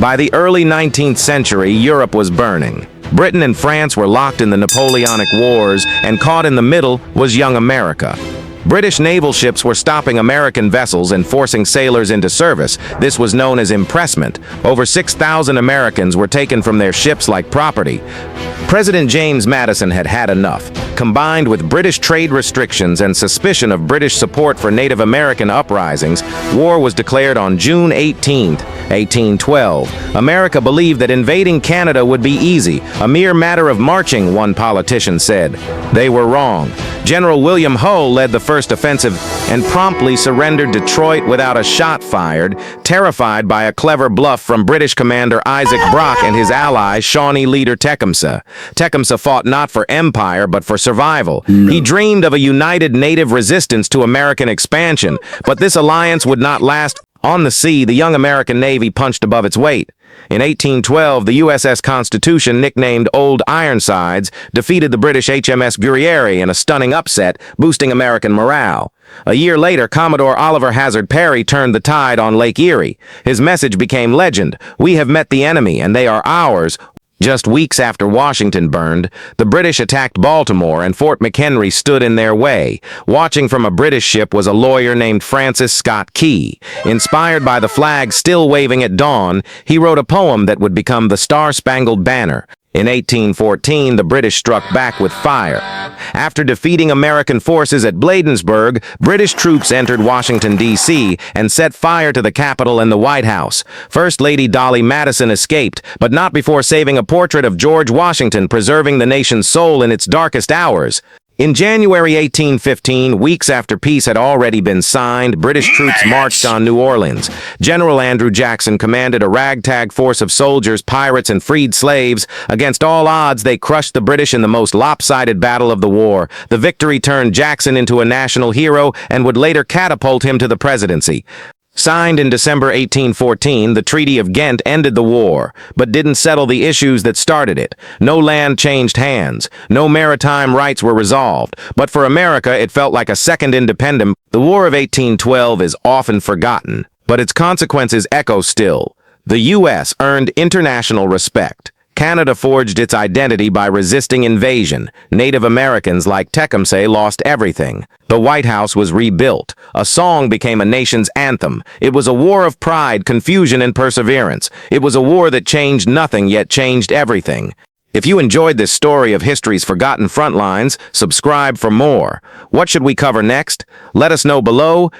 By the early 19th century, Europe was burning. Britain and France were locked in the Napoleonic Wars, and caught in the middle was young America. British naval ships were stopping American vessels and forcing sailors into service. This was known as impressment. Over 6,000 Americans were taken from their ships like property. President James Madison had had enough. Combined with British trade restrictions and suspicion of British support for Native American uprisings, war was declared on June 18, 1812. America believed that invading Canada would be easy, a mere matter of marching, one politician said. They were wrong. General William Hull led the first offensive and promptly surrendered Detroit without a shot fired, terrified by a clever bluff from British commander Isaac Brock and his ally, Shawnee leader Tecumseh. Tecumseh fought not for empire but for survival. He dreamed of a united native resistance to American expansion, but this alliance would not last. On the sea, the young American Navy punched above its weight. In 1812, the USS Constitution, nicknamed Old Ironsides, defeated the British HMS Guerriere in a stunning upset, boosting American morale. A year later, Commodore Oliver Hazard Perry turned the tide on Lake Erie. His message became legend: "We have met the enemy, and they are ours." Just weeks after Washington burned, the British attacked Baltimore and Fort McHenry stood in their way. Watching from a British ship was a lawyer named Francis Scott Key. Inspired by the flag still waving at dawn, he wrote a poem that would become the Star-Spangled Banner. In 1814, the British struck back with fire. After defeating American forces at Bladensburg, British troops entered Washington, D.C., and set fire to the Capitol and the White House. First Lady Dolly Madison escaped, but not before saving a portrait of George Washington, preserving the nation's soul in its darkest hours. In January 1815, weeks after peace had already been signed, British troops marched on New Orleans. General Andrew Jackson commanded a ragtag force of soldiers, pirates, and freed slaves. Against all odds, they crushed the British in the most lopsided battle of the war. The victory turned Jackson into a national hero and would later catapult him to the presidency. Signed in December 1814, the Treaty of Ghent ended the war, but didn't settle the issues that started it. No land changed hands. No maritime rights were resolved. But for America, it felt like a second independence. The War of 1812 is often forgotten, but its consequences echo still. The U.S. earned international respect. Canada forged its identity by resisting invasion. Native Americans like Tecumseh lost everything. The White House was rebuilt. A song became a nation's anthem. It was a war of pride, confusion, and perseverance. It was a war that changed nothing, yet changed everything. If you enjoyed this story of history's forgotten front lines, subscribe for more. What should we cover next? Let us know below.